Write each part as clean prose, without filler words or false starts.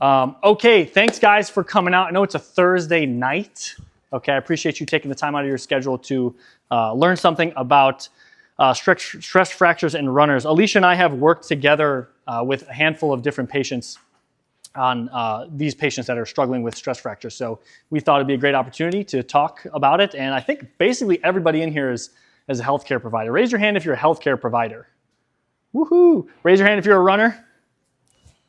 Okay, thanks guys for coming out. I know it's a Thursday night. Okay, I appreciate you taking the time out of your schedule to learn something about stress fractures in runners. Alisha and I have worked together with a handful of different patients on these patients that are struggling with stress fractures. So we thought it'd be a great opportunity to talk about it. And I think basically everybody in here is a healthcare provider. Raise your hand if you're a healthcare provider. Woohoo! Raise your hand if you're a runner.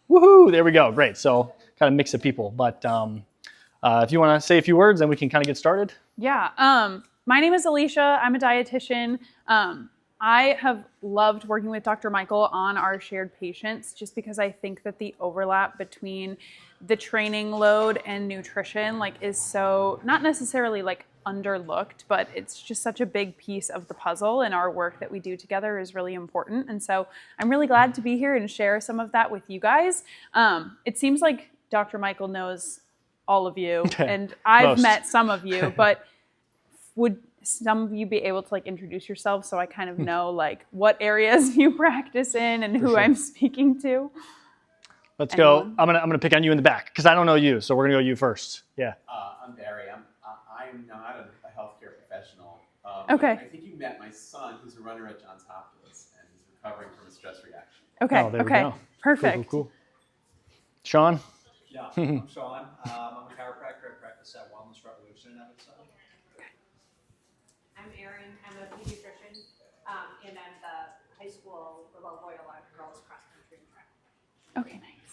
Woohoo! There we go. Great. So kind of mix of people. But if you want to say a few words, then we can kind of get started. Yeah. My name is Alisha. I'm a dietitian. I have loved working with Dr. Michael on our shared patients just because I think that the overlap between the training load and nutrition is so not necessarily underlooked, but it's just such a big piece of the puzzle, and our work that we do together is really important. And so I'm really glad to be here and share some of that with you guys. It seems like Dr. Michael knows all of you, and I've met some of you, but would some of you be able to introduce yourselves so I kind of know what areas you practice in and who I'm speaking to? Let's go. I'm gonna pick on you in the back because I don't know you, so we're gonna go you first. Yeah. I'm Barry. I'm not a healthcare professional. Okay. I think you met my son, who's a runner at Johns Hopkins, and he's recovering from a stress reaction. Okay. Oh, there we go. Perfect. Cool. Sean. Yeah, I'm Sean. I'm a chiropractor. I practice at Wellness Revolution in Evanston. I'm Erin. I'm a pediatrician, and I'm the high school Loyola girls cross country and track. Okay, nice.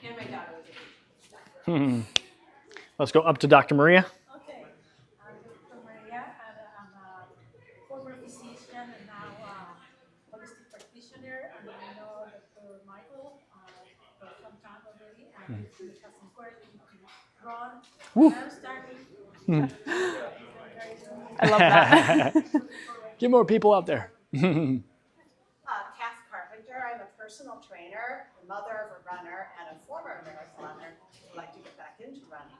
And my daughter was a teacher. Let's go up to Dr. Maria. Okay, I'm Dr. Maria, and I'm a former physician and now holistic practitioner. And I know Dr. Michael for some time already, and he has encouraged me to run. I'm starting. I love that. Get more people out there. Cass Carpenter. I'm a personal trainer, a mother of a runner, and a former marathoner who like to get back into running.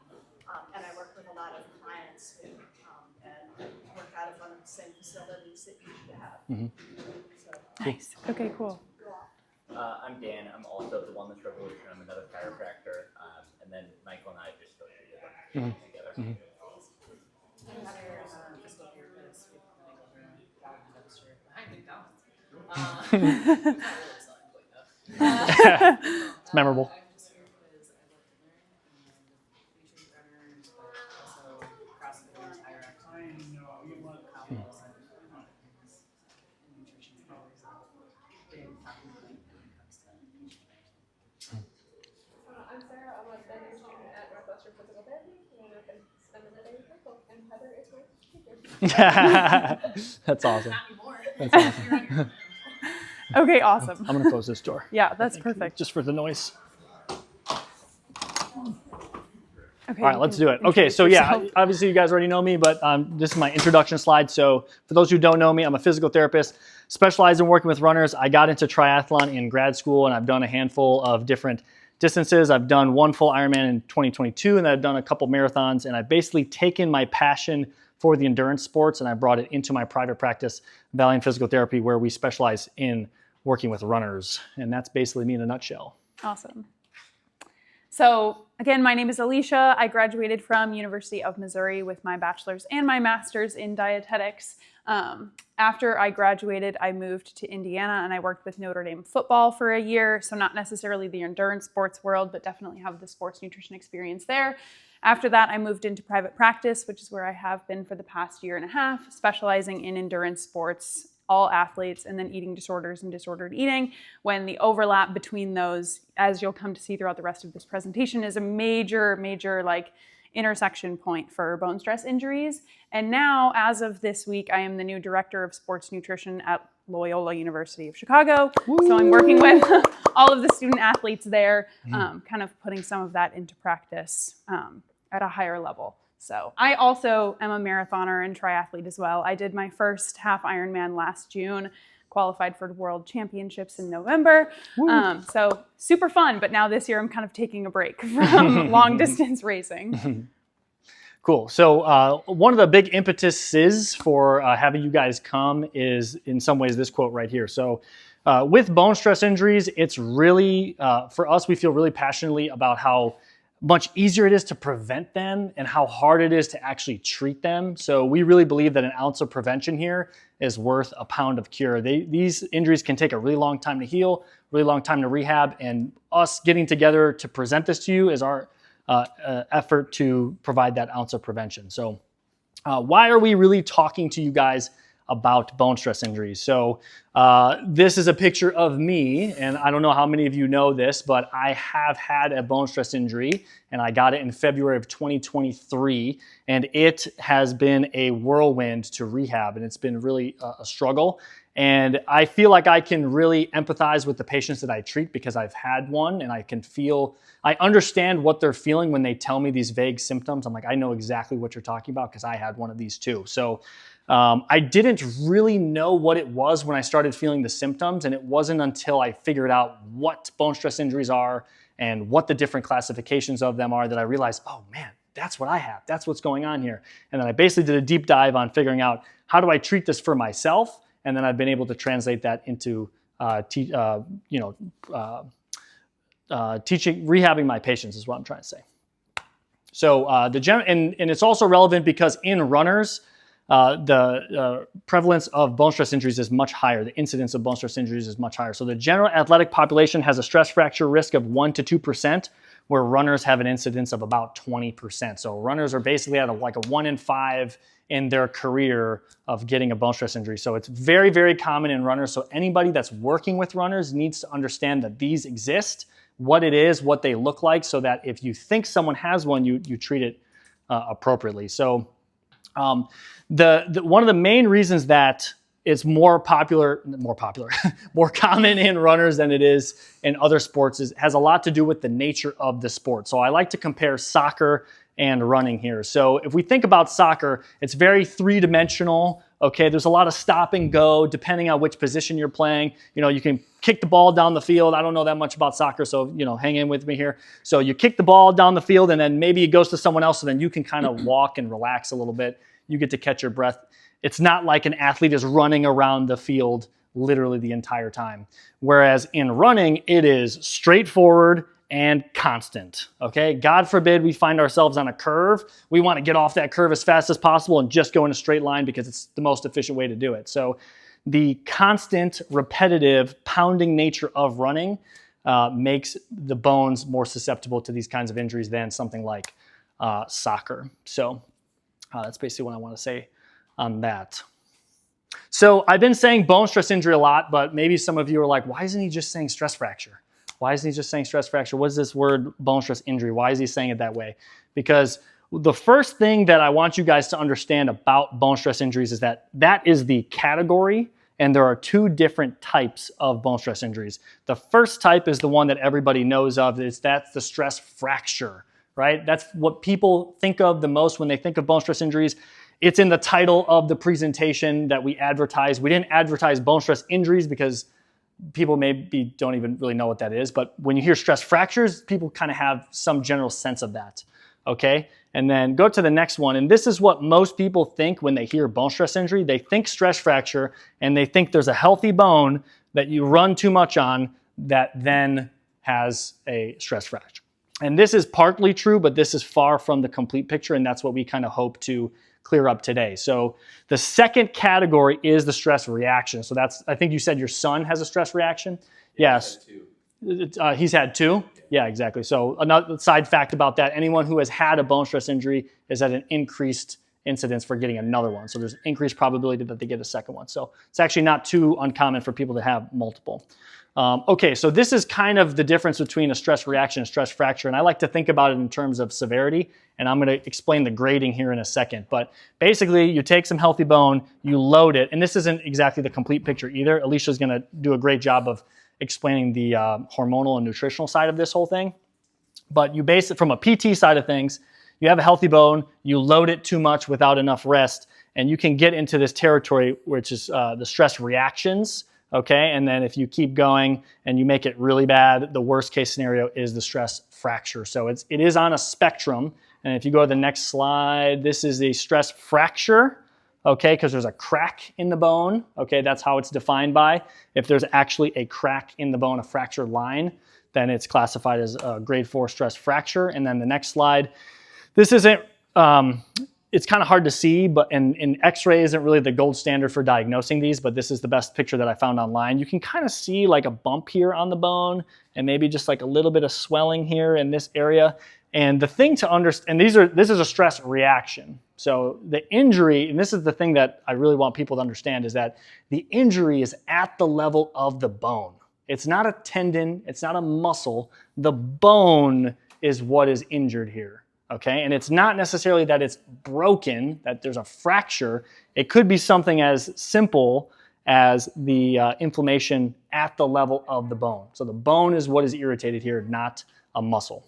And I work with a lot of clients who and work out of one of the same facilities that you should have. So, Nice. Okay, cool. I'm Dan. I'm also at the Wellness Revolution. I'm another chiropractor. And then Michael and I just associated together. It's memorable. I'm Sarah. I'm a dietitian at Northwestern Physical Therapy, and I've been spending the day with Michael, and Heather is my teacher. That's awesome. Not anymore. That's awesome. Okay, awesome. I'm gonna close this door. Yeah, that's perfect. Just for the noise. Okay, All right, let's do it. Okay, so yeah, obviously you guys already know me, but this is my introduction slide. So for those who don't know me, I'm a physical therapist, specialized in working with runners. I got into triathlon in grad school, and I've done a handful of different distances. I've done one full Ironman in 2022, and then I've done a couple marathons, and I've basically taken my passion for the endurance sports, and I brought it into my private practice, Valiant Physical Therapy, where we specialize in working with runners. And that's basically me in a nutshell. Awesome. So again, my name is Alisha. I graduated from University of Missouri with my bachelor's and my master's in dietetics. After I graduated, I moved to Indiana and I worked with Notre Dame football for a year. So not necessarily the endurance sports world, but definitely have the sports nutrition experience there. After that, I moved into private practice, which is where I have been for the past year and a half, specializing in endurance sports, all athletes, and then eating disorders and disordered eating, when the overlap between those, as you'll come to see throughout the rest of this presentation, is a major intersection point for bone stress injuries. And now, as of this week, I am the new director of sports nutrition at Loyola University of Chicago. Woo! So I'm working with all of the student athletes there, kind of putting some of that into practice at a higher level. So I also am a marathoner and triathlete as well. I did my first half Ironman last June, qualified for World Championships in November. So super fun, but now this year I'm kind of taking a break from long distance racing. Cool. So one of the big impetuses for having you guys come is in some ways this quote right here. So with bone stress injuries, it's really, for us, we feel really passionately about how much easier it is to prevent them and how hard it is to actually treat them. So we really believe that an ounce of prevention here is worth a pound of cure. These injuries can take a really long time to heal, really long time to rehab, and us getting together to present this to you is our effort to provide that ounce of prevention. So why are we really talking to you guys about bone stress injuries? So this is a picture of me, and I don't know how many of you know this, but I have had a bone stress injury, and I got it in February of 2023, and it has been a whirlwind to rehab, and it's been really a struggle. And I feel like I can really empathize with the patients that I treat because I've had one, and I understand what they're feeling when they tell me these vague symptoms. I'm like, I know exactly what you're talking about because I had one of these too. So I didn't really know what it was when I started feeling the symptoms, and it wasn't until I figured out what bone stress injuries are and what the different classifications of them are that I realized, oh man, that's what I have. That's what's going on here. And then I basically did a deep dive on figuring out how do I treat this for myself, and then I've been able to translate that into rehabbing my patients is what I'm trying to say. So and it's also relevant because in runners, the prevalence of bone stress injuries is much higher. The incidence of bone stress injuries is much higher. So the general athletic population has a stress fracture risk of 1 to 2%, where runners have an incidence of about 20%. So runners are basically at like a 1 in 5 in their career of getting a bone stress injury. So it's very, very common in runners. So anybody that's working with runners needs to understand that these exist, what it is, what they look like, so that if you think someone has one, you treat it appropriately. So one of the main reasons that it's more common in runners than it is in other sports has a lot to do with the nature of the sport. So I like to compare soccer and running here. So if we think about soccer, it's very three-dimensional. Okay, there's a lot of stop and go depending on which position you're playing. You know, you can kick the ball down the field. I don't know that much about soccer, so hang in with me here. So you kick the ball down the field, and then maybe it goes to someone else, so then you can kind of walk and relax a little bit. You get to catch your breath. It's not like an athlete is running around the field literally the entire time. Whereas in running, it is straightforward and constant, okay? God forbid we find ourselves on a curve. We want to get off that curve as fast as possible and just go in a straight line because it's the most efficient way to do it. So the constant, repetitive, pounding nature of running makes the bones more susceptible to these kinds of injuries than something like soccer. So that's basically what I want to say on that. So I've been saying bone stress injury a lot, but maybe some of you are like, why isn't he just saying stress fracture? Why isn't he just saying stress fracture? What is this word bone stress injury? Why is he saying it that way? Because the first thing that I want you guys to understand about bone stress injuries is that is the category, and there are two different types of bone stress injuries. The first type is the one that everybody knows of. That's the stress fracture, right? That's what people think of the most when they think of bone stress injuries. It's in the title of the presentation that we advertise. We didn't advertise bone stress injuries because people maybe don't even really know what that is. But when you hear stress fractures, people kind of have some general sense of that, okay? And then go to the next one. And this is what most people think when they hear bone stress injury. They think stress fracture, and they think there's a healthy bone that you run too much on that then has a stress fracture. And this is partly true, but this is far from the complete picture, and that's what we kind of hope to clear up today. So the second category is the stress reaction. So I think you said your son has a stress reaction? Yes. He's had two? Yeah, exactly. So another side fact about that, anyone who has had a bone stress injury is at an increased incidence for getting another one. So there's increased probability that they get a second one. So it's actually not too uncommon for people to have multiple. Okay, so this is kind of the difference between a stress reaction and stress fracture, and I like to think about it in terms of severity, and I'm going to explain the grading here in a second. But basically, you take some healthy bone, you load it, and this isn't exactly the complete picture either. Alicia's going to do a great job of explaining the hormonal and nutritional side of this whole thing. But you base it from a PT side of things. You have a healthy bone, you load it too much without enough rest, and you can get into this territory, which is the stress reactions. Okay, and then if you keep going and you make it really bad, the worst case scenario is the stress fracture. So it is on a spectrum. And if you go to the next slide, this is a stress fracture. okay, because there's a crack in the bone, okay, that's how it's defined by. If there's actually a crack in the bone, a fractured line, then it's classified as a grade 4 stress fracture. And then the next slide, this isn't, it's kind of hard to see, but in X-ray isn't really the gold standard for diagnosing these, but this is the best picture that I found online. You can kind of see like a bump here on the bone and maybe just like a little bit of swelling here in this area. And the thing to understand, and this is a stress reaction. So the injury, and this is the thing that I really want people to understand, is that the injury is at the level of the bone. It's not a tendon, it's not a muscle. The bone is what is injured here, okay? And it's not necessarily that it's broken, that there's a fracture. It could be something as simple as the inflammation at the level of the bone. So the bone is what is irritated here, not a muscle.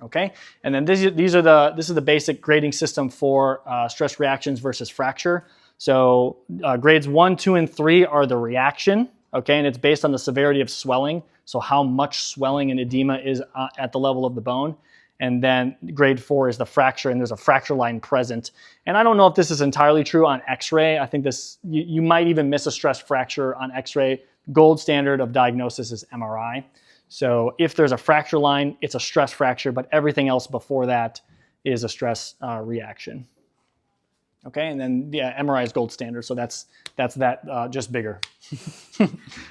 Okay, and then this is the basic grading system for stress reactions versus fracture. So grades 1, 2, and 3 are the reaction. Okay, and it's based on the severity of swelling. So how much swelling and edema is at the level of the bone. And then grade 4 is the fracture, and there's a fracture line present. And I don't know if this is entirely true on X-ray. I think this you might even miss a stress fracture on X-ray. Gold standard of diagnosis is MRI. So if there's a fracture line, it's a stress fracture, but everything else before that is a stress reaction. Okay, and then yeah, MRI is gold standard, so that's just bigger.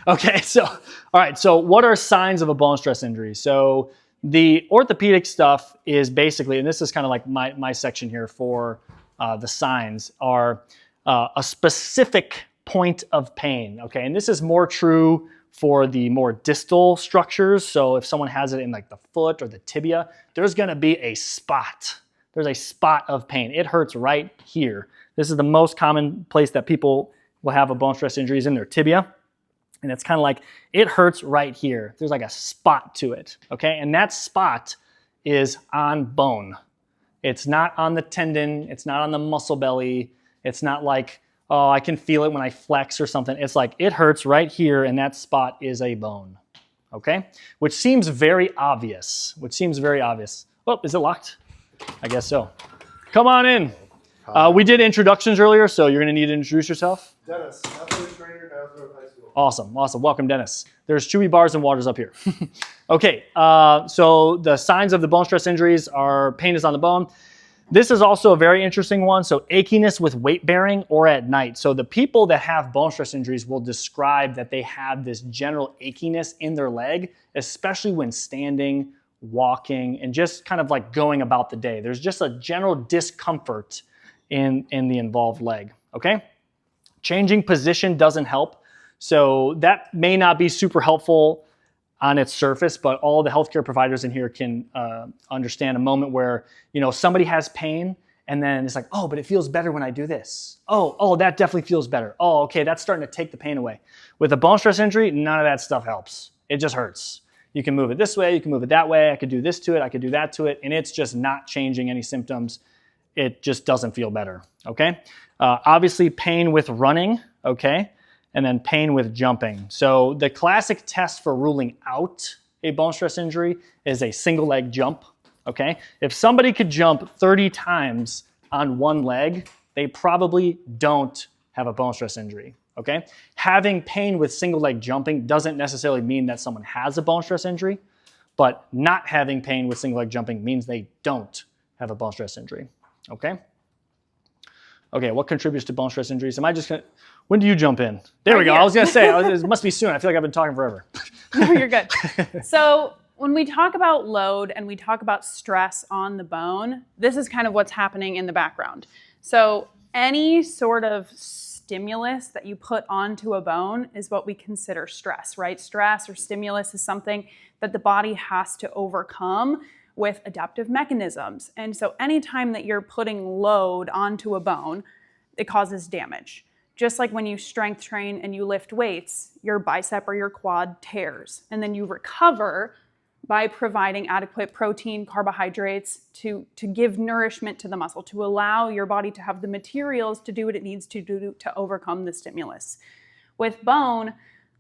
Okay, so all right, so what are signs of a bone stress injury? So the orthopedic stuff is basically, and this is kind of like my section here for the signs, are a specific point of pain. Okay, and this is more true for the more distal structures. So if someone has it in like the foot or the tibia, there's gonna be a spot. There's a spot of pain. It hurts right here. This is the most common place that people will have a bone stress injury is in their tibia. And it's kind of like, it hurts right here. There's like a spot to it, okay? And that spot is on bone. It's not on the tendon. It's not on the muscle belly. It's not like, oh, I can feel it when I flex or something. It's like, it hurts right here, and that spot is a bone, okay? Which seems very obvious, Oh, is it locked? I guess so. Come on in. We did introductions earlier, so you're gonna need to introduce yourself. Dennis, athletic trainer, Evanston High School. Awesome. Welcome, Dennis. There's chewy bars and waters up here. Okay, so the signs of the bone stress injuries are pain is on the bone. This is also a very interesting one. So achiness with weight bearing or at night. So the people that have bone stress injuries will describe that they have this general achiness in their leg, especially when standing, walking, and just kind of like going about the day. There's just a general discomfort in the involved leg, okay? Changing position doesn't help. So that may not be super helpful on its surface, but all the healthcare providers in here can understand a moment where, you know, somebody has pain and then it's like, oh, but it feels better when I do this. Oh, that definitely feels better. Oh, okay, that's starting to take the pain away. With a bone stress injury, none of that stuff helps. It just hurts. You can move it this way, you can move it that way, I could do this to it, I could do that to it, and it's just not changing any symptoms. It just doesn't feel better, okay? Obviously pain with running, okay? And then pain with jumping. So the classic test for ruling out a bone stress injury is a single leg jump, okay? If somebody could jump 30 times on one leg, they probably don't have a bone stress injury, okay? Having pain with single leg jumping doesn't necessarily mean that someone has a bone stress injury, but not having pain with single leg jumping means they don't have a bone stress injury, okay? Okay, what contributes to bone stress injuries? Am I just gonna, when do you jump in? There we go. I was gonna say, it must be soon. I feel like I've been talking forever. No, you're good. So when we talk about load and we talk about stress on the bone, this is kind of what's happening in the background. So any sort of stimulus that you put onto a bone is what we consider stress, right? Stress or stimulus is something that the body has to overcome with adaptive mechanisms. And so anytime that you're putting load onto a bone, it causes damage. Just like when you strength train and you lift weights, your bicep or your quad tears, and then you recover by providing adequate protein, carbohydrates to give nourishment to the muscle, to allow your body to have the materials to do what it needs to do to overcome the stimulus. With bone,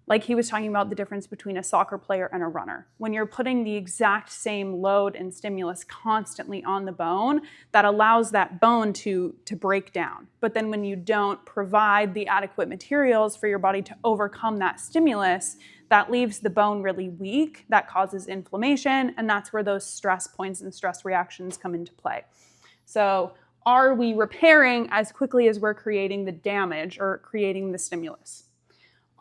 like he was talking about the difference between a soccer player and a runner. When you're putting the exact same load and stimulus constantly on the bone, that allows that bone to break down. But then when you don't provide the adequate materials for your body to overcome that stimulus, that leaves the bone really weak, that causes inflammation, and that's where those stress points and stress reactions come into play. So are we repairing as quickly as we're creating the damage or creating the stimulus?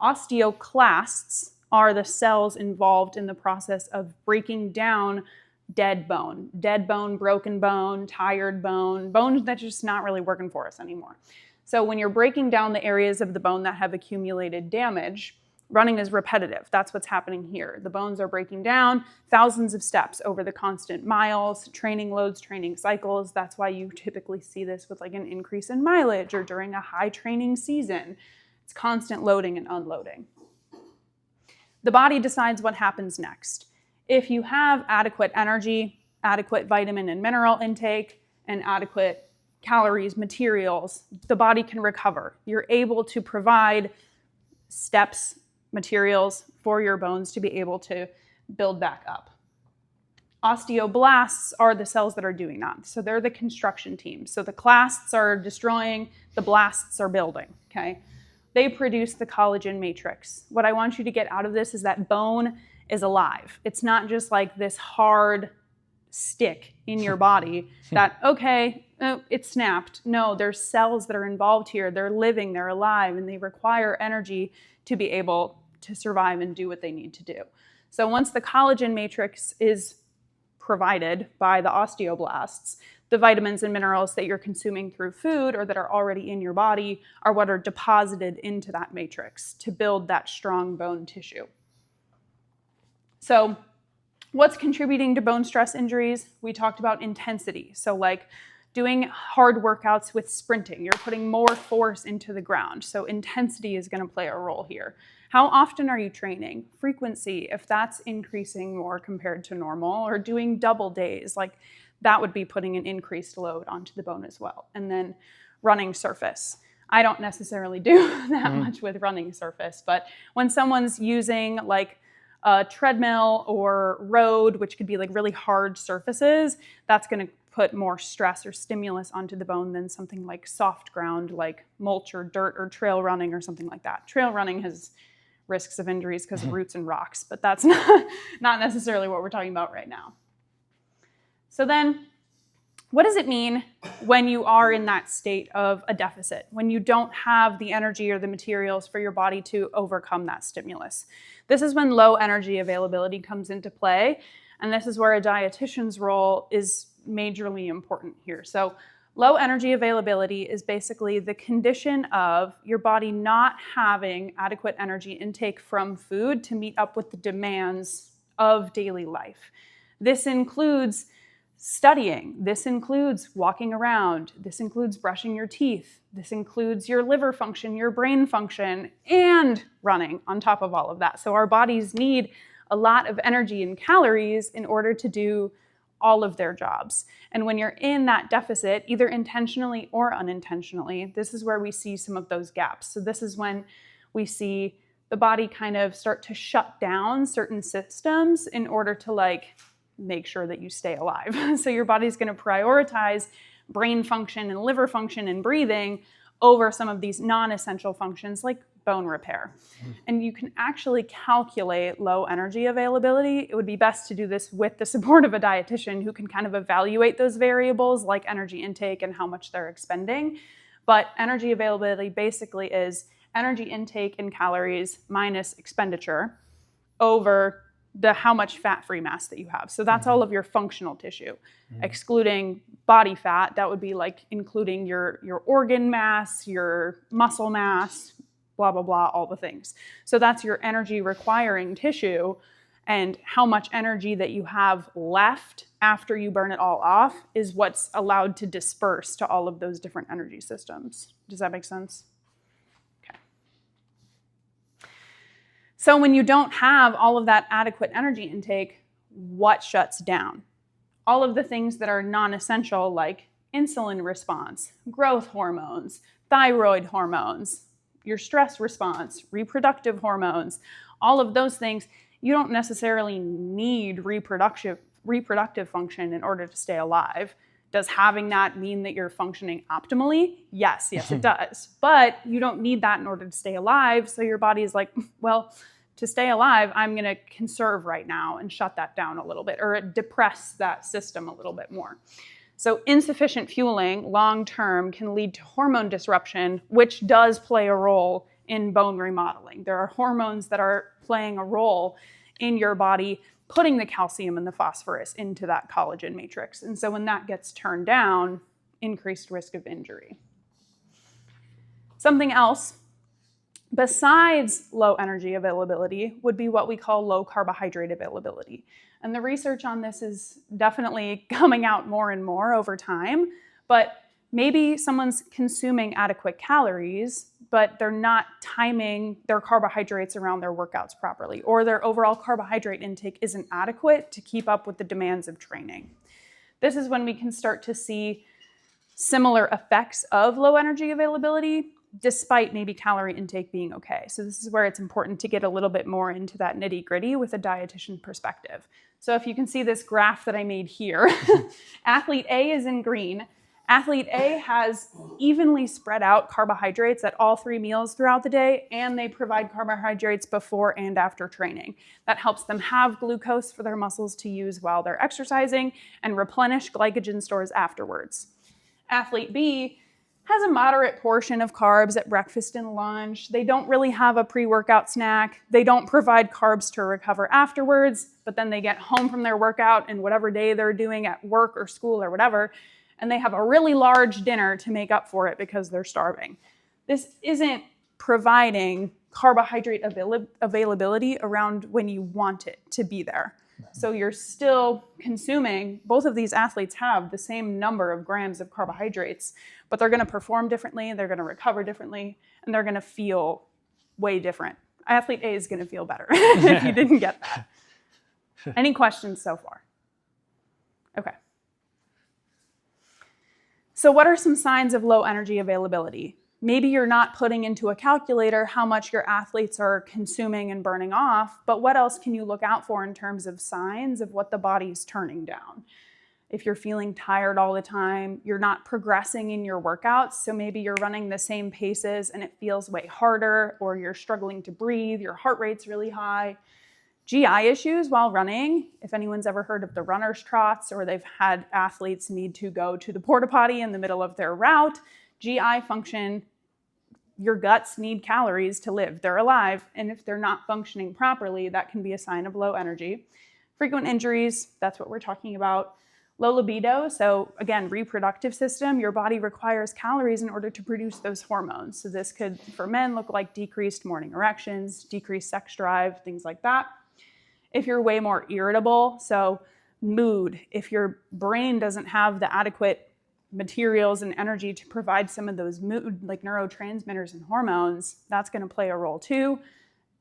Osteoclasts are the cells involved in the process of breaking down dead bone, broken bone, tired bone, bones that's just not really working for us anymore. So when you're breaking down the areas of the bone that have accumulated damage, running is repetitive. That's what's happening here. The bones are breaking down thousands of steps over the constant miles, training loads, training cycles. That's why you typically see this with like an increase in mileage or during a high training season. It's constant loading and unloading. The body decides what happens next. If you have adequate energy, adequate vitamin and mineral intake, and adequate calories, materials, the body can recover. You're able to provide steps, materials for your bones to be able to build back up. Osteoblasts are the cells that are doing that. So they're the construction team. So the clasts are destroying, the blasts are building, okay? They produce the collagen matrix. What I want you to get out of this is that bone is alive. It's not just like this hard stick in your body that, okay, it snapped. No, there's cells that are involved here. They're living, they're alive, and they require energy to be able to survive and do what they need to do. So once the collagen matrix is provided by the osteoblasts, the vitamins and minerals that you're consuming through food or that are already in your body are what are deposited into that matrix to build that strong bone tissue. So what's contributing to bone stress injuries? We talked about intensity. So like doing hard workouts with sprinting, you're putting more force into the ground. So intensity is going to play a role here. How often are you training? Frequency, if that's increasing more compared to normal, or doing double days, like that would be putting an increased load onto the bone as well. And then running surface. I don't necessarily do that much with running surface, but when someone's using like a treadmill or road, which could be like really hard surfaces, that's going to put more stress or stimulus onto the bone than something like soft ground, like mulch or dirt or trail running or something like that. Trail running has risks of injuries because of roots and rocks, but that's not necessarily what we're talking about right now. So then, what does it mean when you are in that state of a deficit, when you don't have the energy or the materials for your body to overcome that stimulus? This is when low energy availability comes into play, and this is where a dietitian's role is majorly important here. So low energy availability is basically the condition of your body not having adequate energy intake from food to meet up with the demands of daily life. This includes studying. This includes walking around. This includes brushing your teeth. This includes your liver function, your brain function, and running on top of all of that. So our bodies need a lot of energy and calories in order to do all of their jobs. And when you're in that deficit, either intentionally or unintentionally, this is where we see some of those gaps. So this is when we see the body kind of start to shut down certain systems in order to like make sure that you stay alive. So your body's going to prioritize brain function and liver function and breathing over some of these non-essential functions like bone repair. And you can actually calculate low energy availability. It would be best to do this with the support of a dietitian who can kind of evaluate those variables like energy intake and how much they're expending. But energy availability basically is energy intake in calories minus expenditure over the how much fat-free mass that you have. So that's all of your functional tissue. Excluding body fat, that would be like including your organ mass, your muscle mass, blah, blah, blah, all the things. So that's your energy requiring tissue, and how much energy that you have left after you burn it all off is what's allowed to disperse to all of those different energy systems. Does that make sense? Okay. So when you don't have all of that adequate energy intake, what shuts down? All of the things that are non-essential, like insulin response, growth hormones, thyroid hormones, your stress response, reproductive hormones, all of those things, you don't necessarily need reproductive function in order to stay alive. Does having that mean that you're functioning optimally? Yes, it does. But you don't need that in order to stay alive. So your body is like, well, to stay alive, I'm going to conserve right now and shut that down a little bit, or depress that system a little bit more. So insufficient fueling long-term can lead to hormone disruption, which does play a role in bone remodeling. There are hormones that are playing a role in your body putting the calcium and the phosphorus into that collagen matrix. And so when that gets turned down, increased risk of injury. Something else besides low energy availability would be what we call low carbohydrate availability. And the research on this is definitely coming out more and more over time, but maybe someone's consuming adequate calories, but they're not timing their carbohydrates around their workouts properly, or their overall carbohydrate intake isn't adequate to keep up with the demands of training. This is when we can start to see similar effects of low energy availability, despite maybe calorie intake being okay. So this is where it's important to get a little bit more into that nitty-gritty with a dietitian perspective. So if you can see this graph that I made here, athlete A is in green. Athlete A has evenly spread out carbohydrates at all 3 meals throughout the day, and they provide carbohydrates before and after training. That helps them have glucose for their muscles to use while they're exercising and replenish glycogen stores afterwards. Athlete B has a moderate portion of carbs at breakfast and lunch. They don't really have a pre-workout snack. They don't provide carbs to recover afterwards, but then they get home from their workout and whatever day they're doing at work or school or whatever, and they have a really large dinner to make up for it because they're starving. This isn't providing carbohydrate availability around when you want it to be there. So you're still consuming, both of these athletes have the same number of grams of carbohydrates, but they're going to perform differently, they're going to recover differently, and they're going to feel way different. Athlete A is going to feel better if you didn't get that. Any questions so far? Okay. So what are some signs of low energy availability? Maybe you're not putting into a calculator how much your athletes are consuming and burning off, but what else can you look out for in terms of signs of what the body's turning down? If you're feeling tired all the time, you're not progressing in your workouts, so maybe you're running the same paces and it feels way harder, or you're struggling to breathe, your heart rate's really high. GI issues while running, if anyone's ever heard of the runner's trots, or they've had athletes need to go to the porta potty in the middle of their route, GI function, your guts need calories to live. They're alive, and if they're not functioning properly, that can be a sign of low energy. Frequent injuries, that's what we're talking about. Low libido, so again, reproductive system, your body requires calories in order to produce those hormones. So this could, for men, look like decreased morning erections, decreased sex drive, things like that. If you're way more irritable, so mood, if your brain doesn't have the adequate materials and energy to provide some of those mood, like neurotransmitters and hormones, that's going to play a role too.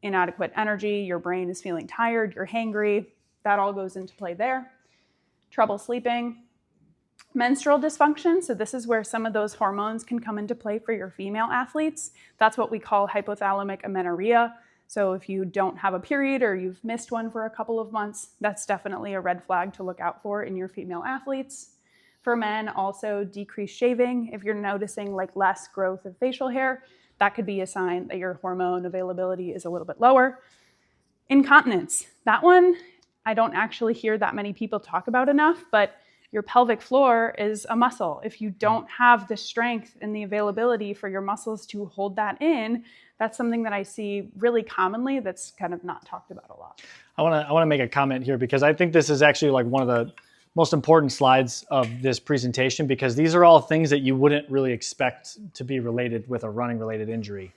Inadequate energy, your brain is feeling tired, you're hangry, that all goes into play there. Trouble sleeping. Menstrual dysfunction, so this is where some of those hormones can come into play for your female athletes. That's what we call hypothalamic amenorrhea. So if you don't have a period or you've missed one for a couple of months, that's definitely a red flag to look out for in your female athletes. For men, also decreased shaving. If you're noticing like less growth of facial hair, that could be a sign that your hormone availability is a little bit lower. Incontinence, that one, I don't actually hear that many people talk about enough, but your pelvic floor is a muscle. If you don't have the strength and the availability for your muscles to hold that in, that's something that I see really commonly that's kind of not talked about a lot. I want to make a comment here because I think this is actually like one of the most important slides of this presentation, because these are all things that you wouldn't really expect to be related with a running related injury,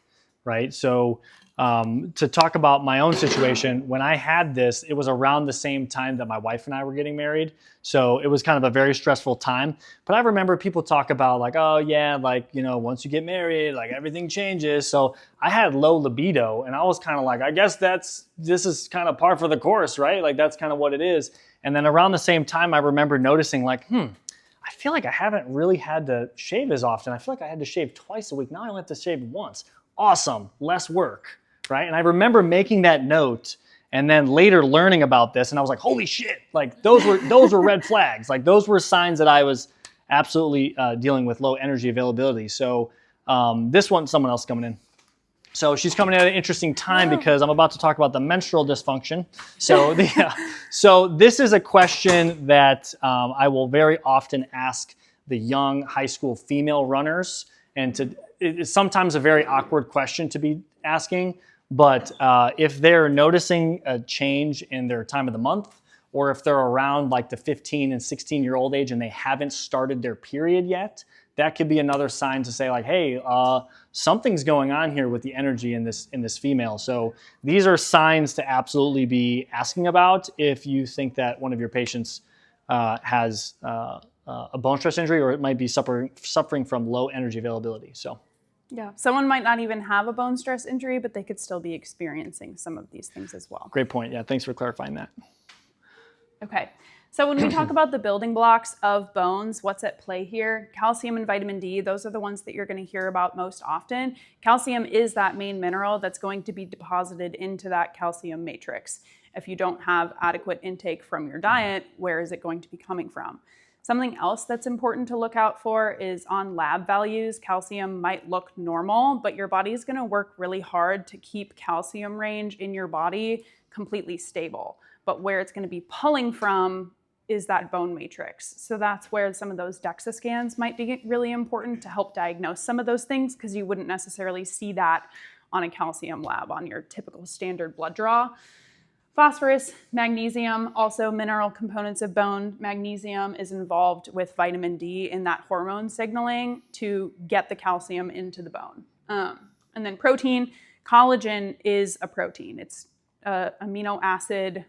right? So to talk about my own situation, when I had this, it was around the same time that my wife and I were getting married. So it was kind of a very stressful time. But I remember people talk about like, oh yeah, like, you know, once you get married, like everything changes. So I had low libido and I was kind of like, I guess this is kind of par for the course, right? Like that's kind of what it is. And then around the same time, I remember noticing like, I feel like I haven't really had to shave as often. I feel like I had to shave twice a week. Now I only have to shave once. Awesome, less work, right? And I remember making that note and then later learning about this, and I was like, holy shit, like those were red flags. Like those were signs that I was absolutely dealing with low energy availability. So this one, someone else coming in. So she's coming in at an interesting time because I'm about to talk about the menstrual dysfunction. So, so this is a question that I will very often ask the young high school female runners. And it's sometimes a very awkward question to be asking. But if they're noticing a change in their time of the month, or if they're around like the 15 and 16-year-old age and they haven't started their period yet, that could be another sign to say like, hey, something's going on here with the energy in this female. So these are signs to absolutely be asking about if you think that one of your patients has a bone stress injury, or it might be suffering from low energy availability. So. Yeah, someone might not even have a bone stress injury, but they could still be experiencing some of these things as well. Great point. Yeah, thanks for clarifying that. Okay, so when we talk about the building blocks of bones, what's at play here? Calcium and vitamin D, those are the ones that you're going to hear about most often. Calcium is that main mineral that's going to be deposited into that calcium matrix. If you don't have adequate intake from your diet, where is it going to be coming from? Something else that's important to look out for is on lab values. Calcium might look normal, but your body is going to work really hard to keep calcium range in your body completely stable. But where it's going to be pulling from is that bone matrix. So that's where some of those DEXA scans might be really important to help diagnose some of those things, because you wouldn't necessarily see that on a calcium lab on your typical standard blood draw. Phosphorus, magnesium, also mineral components of bone. Magnesium is involved with vitamin D in that hormone signaling to get the calcium into the bone. And then protein, collagen is a protein. It's amino acid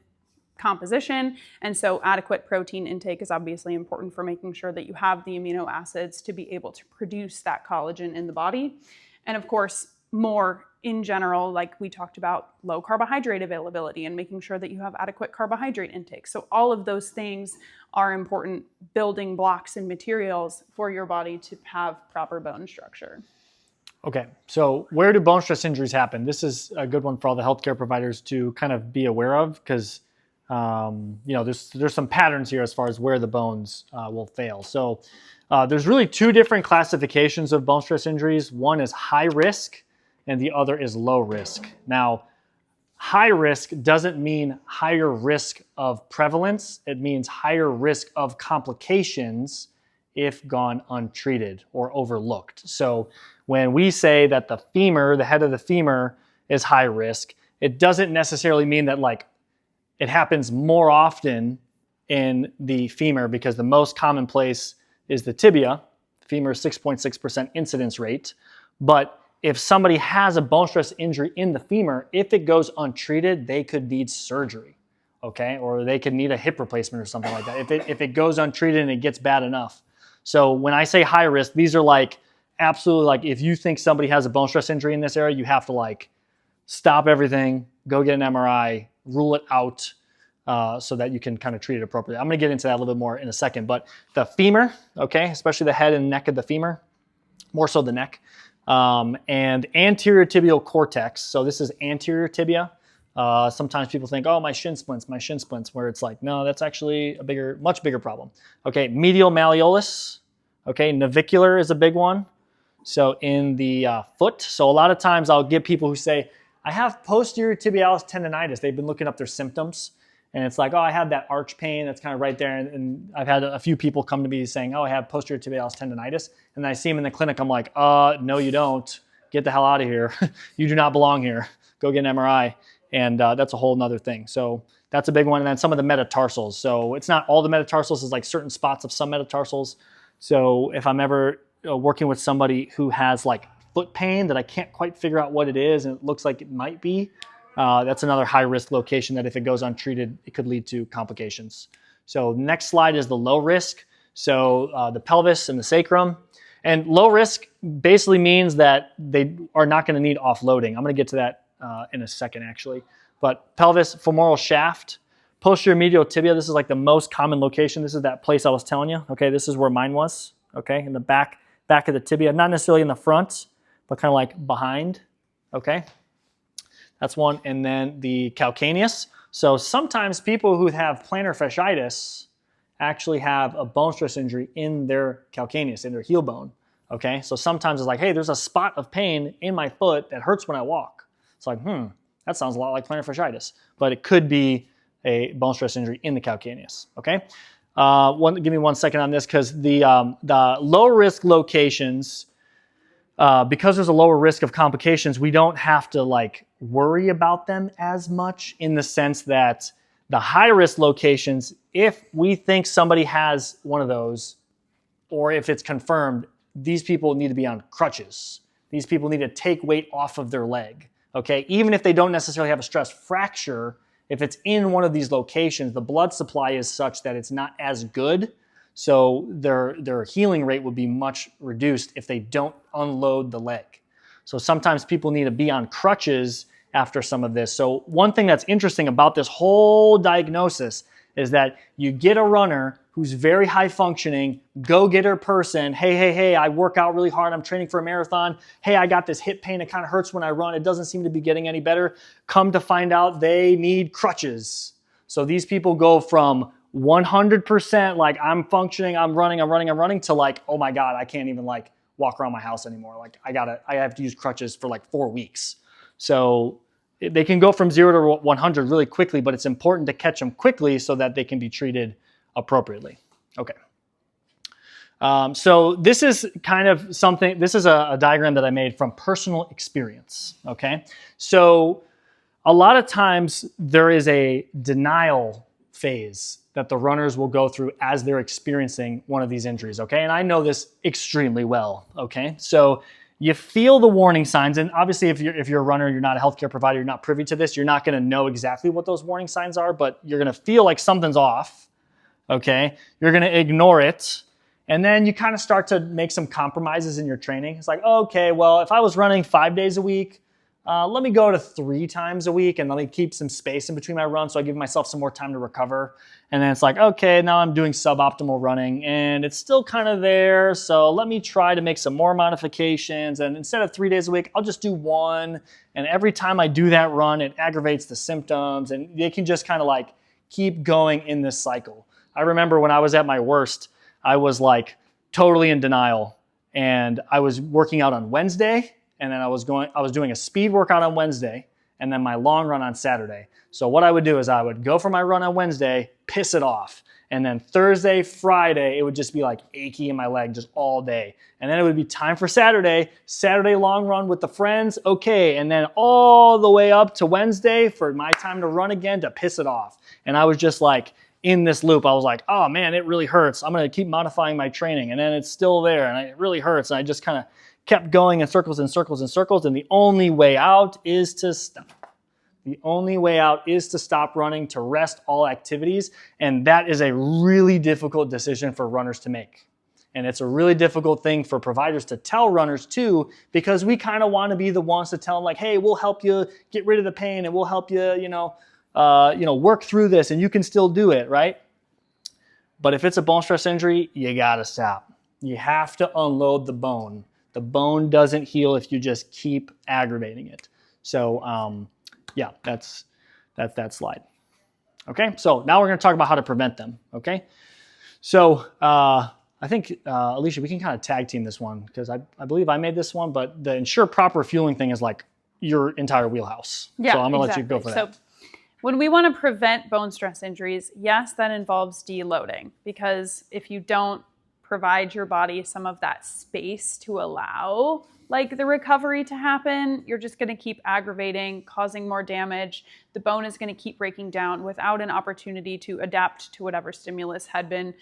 composition, and so adequate protein intake is obviously important for making sure that you have the amino acids to be able to produce that collagen in the body. And of course, more in general, like we talked about, low carbohydrate availability and making sure that you have adequate carbohydrate intake. So all of those things are important building blocks and materials for your body to have proper bone structure. Okay, so where do bone stress injuries happen? This is a good one for all the healthcare providers to kind of be aware of, because there's some patterns here as far as where the bones will fail. So there's really two different classifications of bone stress injuries. One is high risk and the other is low risk. Now, high risk doesn't mean higher risk of prevalence. It means higher risk of complications if gone untreated or overlooked. So when we say that the femur, the head of the femur, is high risk, it doesn't necessarily mean that like it happens more often in the femur, because the most common place is the tibia. Femur is 6.6% incidence rate. But if somebody has a bone stress injury in the femur, if it goes untreated, they could need surgery, okay? Or they could need a hip replacement or something like that if it goes untreated and it gets bad enough. So when I say high risk, these are like absolutely like if you think somebody has a bone stress injury in this area, you have to like stop everything, go get an MRI, rule it out so that you can kind of treat it appropriately. I'm going to get into that a little bit more in a second. But the femur, okay, especially the head and neck of the femur, more so the neck, and anterior tibial cortex. So this is anterior tibia. Sometimes people think, oh, my shin splints, where it's like, no, that's actually a much bigger problem. Okay, medial malleolus. Okay, navicular is a big one. So in the foot. So a lot of times I'll get people who say, I have posterior tibialis tendonitis. They've been looking up their symptoms. And it's like, oh, I have that arch pain that's kind of right there. And I've had a few people come to me saying, oh, I have posterior tibialis tendonitis. And then I see them in the clinic. I'm like, no, you don't. Get the hell out of here. You do not belong here. Go get an MRI. And that's a whole nother thing. So that's a big one. And then some of the metatarsals. So it's not all the metatarsals. It's like certain spots of some metatarsals. So if I'm ever working with somebody who has like foot pain that I can't quite figure out what it is, and it looks like it might be, that's another high-risk location that if it goes untreated, it could lead to complications. So next slide is the low risk. So the pelvis and the sacrum. And low risk basically means that they are not going to need offloading. I'm going to get to that in a second, actually. But pelvis, femoral shaft, posterior medial tibia. This is like the most common location. This is that place I was telling you. Okay, this is where mine was. Okay, in the back of the tibia. Not necessarily in the front, but kind of like behind. Okay. That's one. And then the calcaneus. So sometimes people who have plantar fasciitis actually have a bone stress injury in their calcaneus, in their heel bone. Okay, so sometimes it's like, hey, there's a spot of pain in my foot that hurts when I walk. It's like, that sounds a lot like plantar fasciitis, but it could be a bone stress injury in the calcaneus. Okay, give me 1 second on this, because the low risk locations, because there's a lower risk of complications, we don't have to like worry about them as much, in the sense that the high risk locations, if we think somebody has one of those, or if it's confirmed, these people need to be on crutches. These people need to take weight off of their leg, okay? Even if they don't necessarily have a stress fracture, if it's in one of these locations, the blood supply is such that it's not as good, so their healing rate would be much reduced if they don't unload the leg. So sometimes people need to be on crutches after some of this. So one thing that's interesting about this whole diagnosis is that you get a runner who's very high functioning, go-getter person. Hey, I work out really hard. I'm training for a marathon. Hey, I got this hip pain. It kind of hurts when I run. It doesn't seem to be getting any better. Come to find out they need crutches. So these people go from 100% like I'm functioning, I'm running to like, oh my God, I can't even like walk around my house anymore. Like I have to use crutches for like 4 weeks. So they can go from 0 to 100 really quickly, but it's important to catch them quickly so that they can be treated appropriately. Okay. So this is kind of something, this is a diagram that I made from personal experience. Okay. So a lot of times there is a denial phase that the runners will go through as they're experiencing one of these injuries. Okay. And I know this extremely well. Okay. So you feel the warning signs, and obviously if you're a runner, you're not a healthcare provider, you're not privy to this, you're not going to know exactly what those warning signs are, but you're going to feel like something's off, okay? You're going to ignore it, and then you kind of start to make some compromises in your training. It's like, okay, well, if I was running 5 days a week, let me go to 3 times a week, and let me keep some space in between my runs so I give myself some more time to recover. And then it's like, okay, now I'm doing suboptimal running, and it's still kind of there, so let me try to make some more modifications, and instead of 3 days a week, I'll just do 1, and every time I do that run, it aggravates the symptoms, and they can just kind of like keep going in this cycle. I remember when I was at my worst, I was like totally in denial, and I was working out on Wednesday, and then I was doing a speed workout on Wednesday, and then my long run on Saturday. So what I would do is I would go for my run on Wednesday, piss it off. And then Thursday, Friday, it would just be like achy in my leg just all day. And then it would be time for Saturday long run with the friends, okay. And then all the way up to Wednesday for my time to run again to piss it off. And I was just like in this loop. I was like, oh man, it really hurts. I'm gonna keep modifying my training. And then it's still there and it really hurts. And I just kind of kept going in circles and circles and circles. And the only way out is to stop. The only way out is to stop running, to rest all activities, and that is a really difficult decision for runners to make. And it's a really difficult thing for providers to tell runners too, because we kind of want to be the ones to tell them like, hey, we'll help you get rid of the pain and we'll help you, work through this and you can still do it, right? But if it's a bone stress injury, you gotta stop. You have to unload the bone. The bone doesn't heal if you just keep aggravating it. So, yeah, that's that slide. Okay, so now we're going to talk about how to prevent them. Okay, so I think Alisha, we can kind of tag team this one because I believe I made this one, but the ensure proper fueling thing is like your entire wheelhouse. Yeah, so I'm going to let you go for that. So when we want to prevent bone stress injuries, yes, that involves deloading, because if you don't provide your body some of that space to allow like the recovery to happen, you're just going to keep aggravating, causing more damage. The bone is going to keep breaking down without an opportunity to adapt to whatever stimulus had been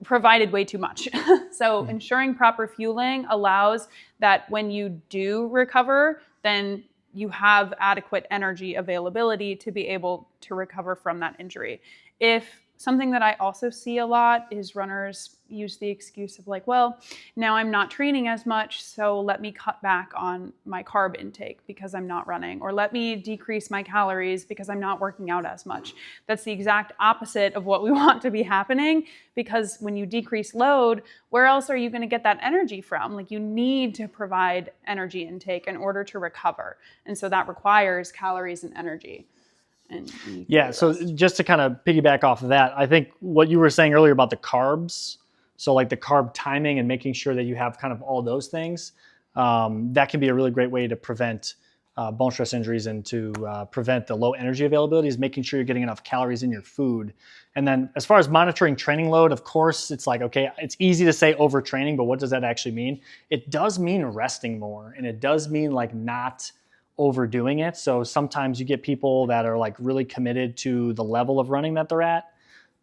provided way too much. So ensuring proper fueling allows that when you do recover, then you have adequate energy availability to be able to recover from that injury. If Something that I also see a lot is runners use the excuse of like, well, now I'm not training as much, so let me cut back on my carb intake because I'm not running, or let me decrease my calories because I'm not working out as much. That's the exact opposite of what we want to be happening, because when you decrease load, where else are you going to get that energy from? Like, you need to provide energy intake in order to recover. And so that requires calories and energy. Yeah, so just to kind of piggyback off of that, I think what you were saying earlier about the carbs, so like the carb timing and making sure that you have kind of all those things, that can be a really great way to prevent bone stress injuries and to prevent the low energy availability, is making sure you're getting enough calories in your food. And then as far as monitoring training load, of course, it's like, okay, it's easy to say overtraining, but what does that actually mean? It does mean resting more, and it does mean like not overdoing it. So sometimes you get people that are like really committed to the level of running that they're at,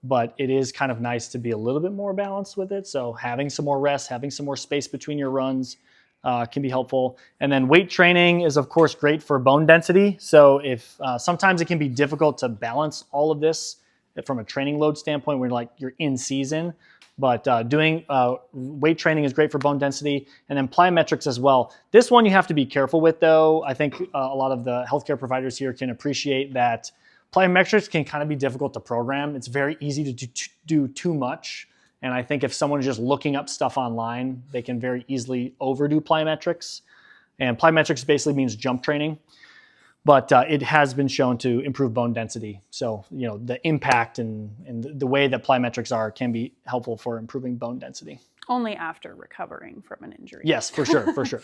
but it is kind of nice to be a little bit more balanced with it. So having some more rest, having some more space between your runs can be helpful. And then weight training is of course great for bone density. So if sometimes it can be difficult to balance all of this from a training load standpoint when like you're in season, but doing weight training is great for bone density, and then plyometrics as well. This one you have to be careful with though. I think a lot of the healthcare providers here can appreciate that plyometrics can kind of be difficult to program. It's very easy to do too much. And I think if someone is just looking up stuff online, they can very easily overdo plyometrics. And plyometrics basically means jump training, but it has been shown to improve bone density. So, you know, the impact and the way that plyometrics are can be helpful for improving bone density. Only after recovering from an injury. Yes, for sure, for sure.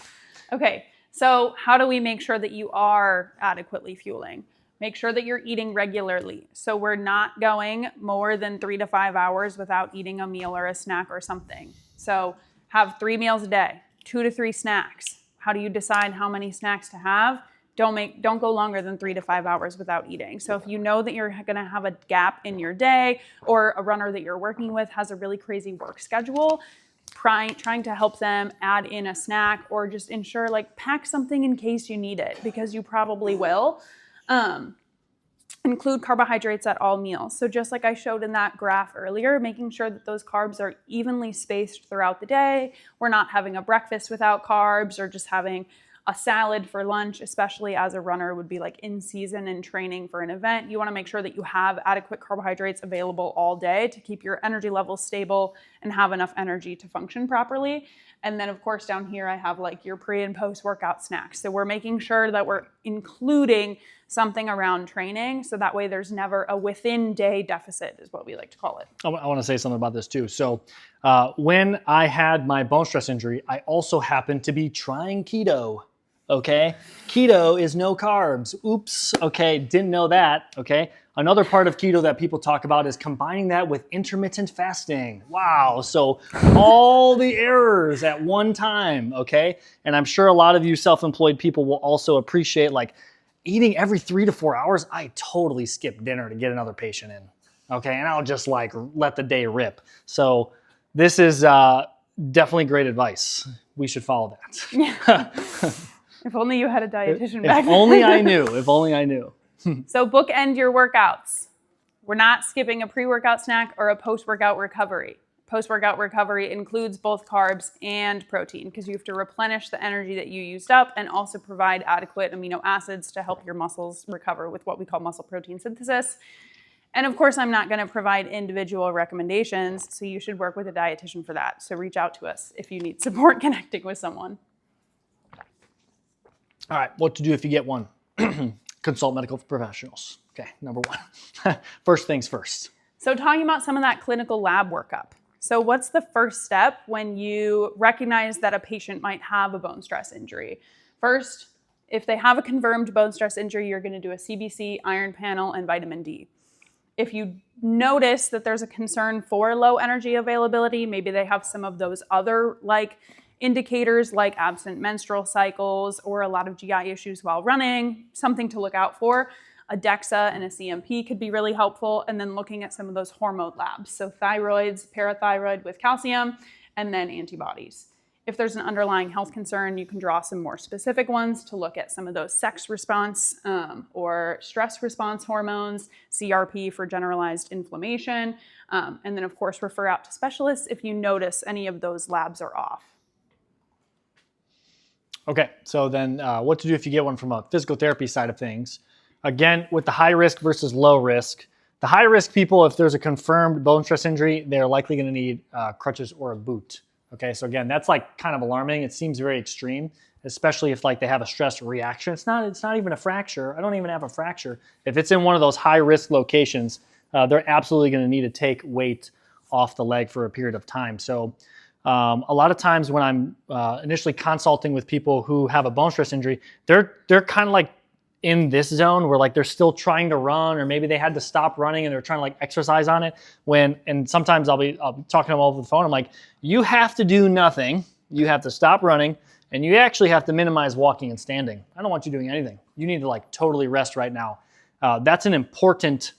Okay, so how do we make sure that you are adequately fueling? Make sure that you're eating regularly. So we're not going more than 3 to 5 hours without eating a meal or a snack or something. So have 3 meals a day, 2 to 3 snacks. How do you decide how many snacks to have? Don't go longer than 3 to 5 hours without eating. So if you know that you're going to have a gap in your day, or a runner that you're working with has a really crazy work schedule, trying to help them add in a snack, or just ensure like pack something in case you need it, because you probably will. Include carbohydrates at all meals. So just like I showed in that graph earlier, making sure that those carbs are evenly spaced throughout the day. We're not having a breakfast without carbs, or just having a salad for lunch, especially as a runner would be like in season and training for an event. You want to make sure that you have adequate carbohydrates available all day to keep your energy levels stable and have enough energy to function properly. And then of course down here I have like your pre and post workout snacks. So we're making sure that we're including something around training, so that way there's never a within day deficit, is what we like to call it. I want to say something about this too. So when I had my bone stress injury, I also happened to be trying keto. Okay, keto is no carbs. Oops. Okay, didn't know that. Okay, another part of keto that people talk about is combining that with intermittent fasting. Wow, so all the errors at one time. Okay, and I'm sure a lot of you self-employed people will also appreciate like eating every 3 to 4 hours. I totally skip dinner to get another patient in. Okay, and I'll just like let the day rip. So this is definitely great advice. We should follow that. Yeah. If only you had a dietitian back then. If only I knew. If only I knew. So bookend your workouts. We're not skipping a pre-workout snack or a post-workout recovery. Post-workout recovery includes both carbs and protein, because you have to replenish the energy that you used up and also provide adequate amino acids to help your muscles recover with what we call muscle protein synthesis. And of course, I'm not going to provide individual recommendations, so you should work with a dietitian for that. So reach out to us if you need support connecting with someone. All right, what to do if you get one? Consult medical professionals. Okay, number 1. First things first. So talking about some of that clinical lab workup. So what's the first step when you recognize that a patient might have a bone stress injury? First, if they have a confirmed bone stress injury, you're going to do a CBC, iron panel, and vitamin D. If you notice that there's a concern for low energy availability, maybe they have some of those other like indicators like absent menstrual cycles or a lot of GI issues while running, something to look out for. A DEXA and a CMP could be really helpful. And then looking at some of those hormone labs. So thyroids, parathyroid with calcium, and then antibodies. If there's an underlying health concern, you can draw some more specific ones to look at some of those sex response or stress response hormones, CRP for generalized inflammation, and then of course refer out to specialists if you notice any of those labs are off. Okay, so then what to do if you get one from a physical therapy side of things. Again, with the high risk versus low risk. The high risk people, if there's a confirmed bone stress injury, they're likely going to need crutches or a boot. Okay, so again, that's like kind of alarming. It seems very extreme, especially if like they have a stress reaction. It's not even a fracture. I don't even have a fracture. If it's in one of those high risk locations, they're absolutely going to need to take weight off the leg for a period of time. So a lot of times when I'm initially consulting with people who have a bone stress injury, they're kind of like in this zone where like they're still trying to run, or maybe they had to stop running and they're trying to like exercise on it. And sometimes I'll be talking to them over the phone. I'm like, you have to do nothing. You have to stop running, and you actually have to minimize walking and standing. I don't want you doing anything. You need to like totally rest right now. That's an important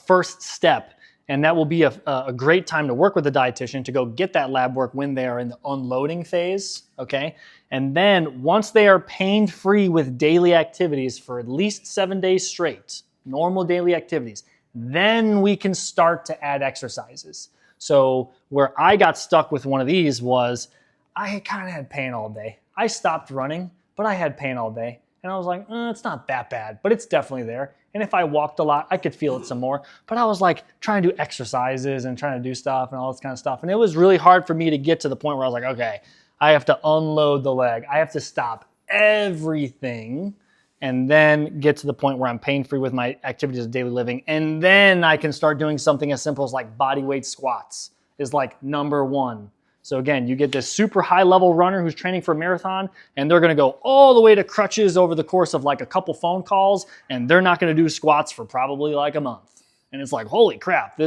first step. And that will be a great time to work with a dietitian to go get that lab work when they are in the unloading phase, okay? And then once they are pain-free with daily activities for at least 7 days straight, normal daily activities, then we can start to add exercises. So where I got stuck with one of these was I kind of had pain all day. I stopped running, but I had pain all day. And I was like, it's not that bad, but it's definitely there. And if I walked a lot, I could feel it some more. But I was like trying to do exercises and trying to do stuff and all this kind of stuff. And it was really hard for me to get to the point where I was like, okay, I have to unload the leg. I have to stop everything and then get to the point where I'm pain-free with my activities of daily living. And then I can start doing something as simple as like body weight squats is like number one. So again, you get this super high level runner who's training for a marathon, and they're gonna go all the way to crutches over the course of like a couple phone calls, and they're not gonna do squats for probably like a month. And it's like, holy crap,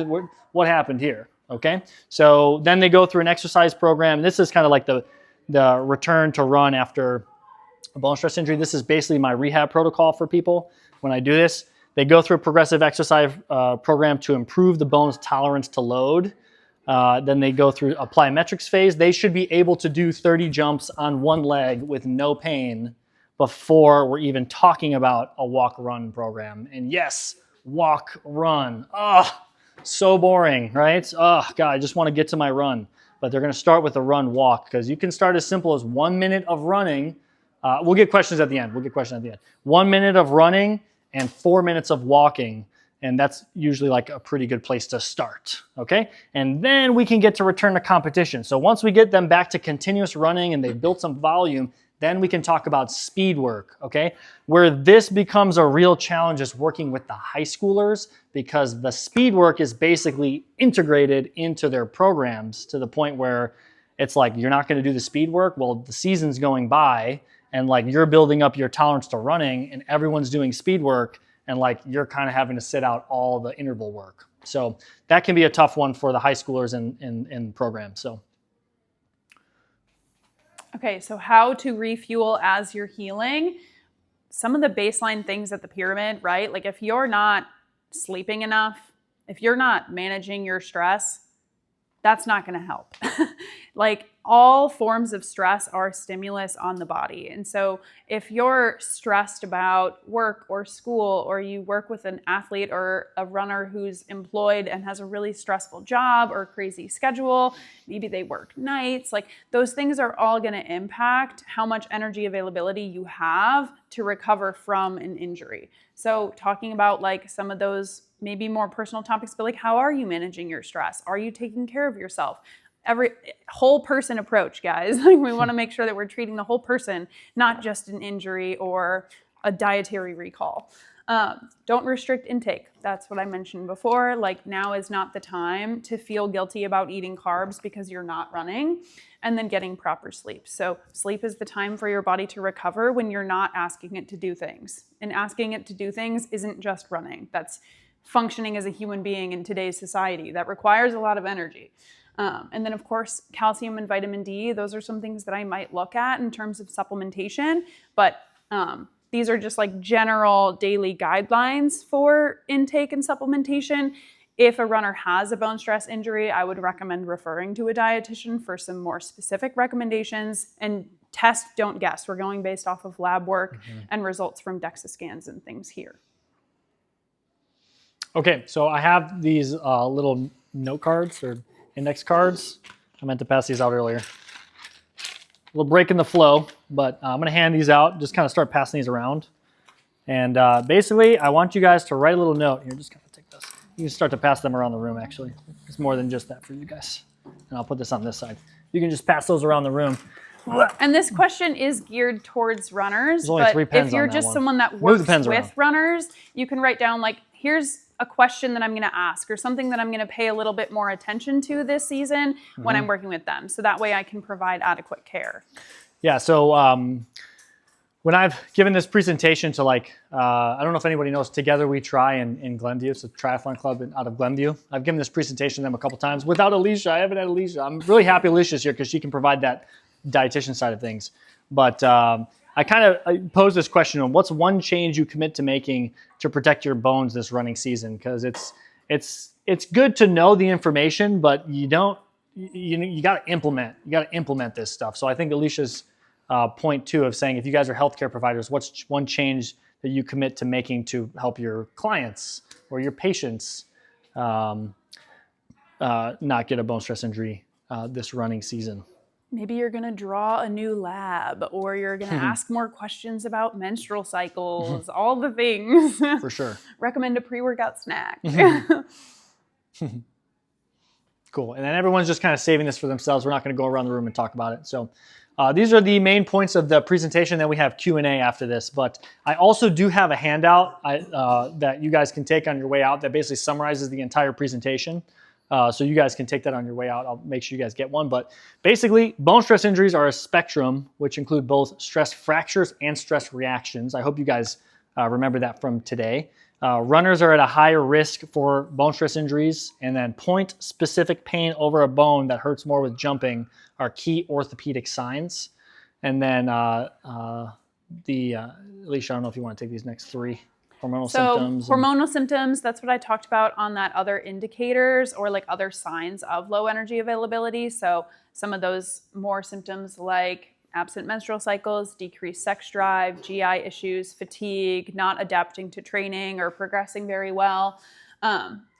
what happened here, okay? So then they go through an exercise program. This is kind of like the return to run after a bone stress injury. This is basically my rehab protocol for people when I do this. They go through a progressive exercise program to improve the bone's tolerance to load. Then they go through a plyometrics phase. They should be able to do 30 jumps on one leg with no pain before we're even talking about a walk-run program. And yes, walk, run. So boring, right? God, I just want to get to my run. But they're going to start with a run walk, because you can start as simple as 1 minute of running. We'll get questions at the end. 1 minute of running and 4 minutes of walking. And that's usually like a pretty good place to start, okay? And then we can get to return to competition. So once we get them back to continuous running and they've built some volume, then we can talk about speed work, okay? Where this becomes a real challenge is working with the high schoolers, because the speed work is basically integrated into their programs to the point where it's like, you're not gonna do the speed work. Well, the season's going by and like you're building up your tolerance to running and everyone's doing speed work, and like you're kind of having to sit out all the interval work. So that can be a tough one for the high schoolers in programs. So. Okay, so how to refuel as you're healing. Some of the baseline things at the pyramid, right? Like if you're not sleeping enough, if you're not managing your stress, that's not gonna help. Like all forms of stress are stimulus on the body. And so if you're stressed about work or school, or you work with an athlete or a runner who's employed and has a really stressful job or crazy schedule, maybe they work nights, like those things are all gonna impact how much energy availability you have to recover from an injury. So talking about like some of those maybe more personal topics, but like, how are you managing your stress? Are you taking care of yourself? Every whole person approach, guys. Like we want to make sure that we're treating the whole person, not just an injury or a dietary recall. Don't restrict intake. That's what I mentioned before. Like now is not the time to feel guilty about eating carbs because you're not running, and then getting proper sleep. So sleep is the time for your body to recover when you're not asking it to do things. And asking it to do things isn't just running. That's functioning as a human being in today's society. That requires a lot of energy. And then of course, calcium and vitamin D, those are some things that I might look at in terms of supplementation, but these are just like general daily guidelines for intake and supplementation. If a runner has a bone stress injury, I would recommend referring to a dietitian for some more specific recommendations. And test, don't guess. We're going based off of lab work and results from DEXA scans and things here. Okay, so I have these little note cards or index cards. I meant to pass these out earlier. A little break in the flow, but I'm going to hand these out, just kind of start passing these around. And basically, I want you guys to write a little note. Here, just kind of take this. You can start to pass them around the room, actually. It's more than just that for you guys. And I'll put this on this side. You can just pass those around the room. And this question is geared towards runners, There's only but 3 pens if you're on that just one. someone that Move works the pens with around. runners, you can write down like, here's a question that I'm going to ask or something that I'm going to pay a little bit more attention to this season when I'm working with them. So that way I can provide adequate care. Yeah, so when I've given this presentation to I don't know if anybody knows, Together We Try in Glenview. It's a triathlon club out of Glenview. I've given this presentation to them a couple times without Alisha. I haven't had Alisha. I'm really happy Alisha's here because she can provide that dietitian side of things. But I pose this question on what's one change you commit to making to protect your bones this running season? Because it's good to know the information, but you got to implement. You got to implement this stuff. So I think Alisha's point too of saying if you guys are healthcare providers, what's one change that you commit to making to help your clients or your patients not get a bone stress injury this running season? Maybe you're going to draw a new lab, or you're going to ask more questions about menstrual cycles, all the things. For sure. Recommend a pre-workout snack. Cool. And then everyone's just kind of saving this for themselves. We're not going to go around the room and talk about it. So these are the main points of the presentation. Then we have Q&A after this. But I also do have a handout that you guys can take on your way out that basically summarizes the entire presentation. So you guys can take that on your way out. I'll make sure you guys get one. But basically, bone stress injuries are a spectrum, which include both stress fractures and stress reactions. I hope you guys remember that from today. Runners are at a higher risk for bone stress injuries, and then point-specific pain over a bone that hurts more with jumping are key orthopedic signs. And then Alisha, I don't know if you want to take these next 3. Hormonal symptoms. Hormonal symptoms, that's what I talked about on that other indicators or like other signs of low energy availability. So some of those more symptoms like absent menstrual cycles, decreased sex drive, GI issues, fatigue, not adapting to training or progressing very well,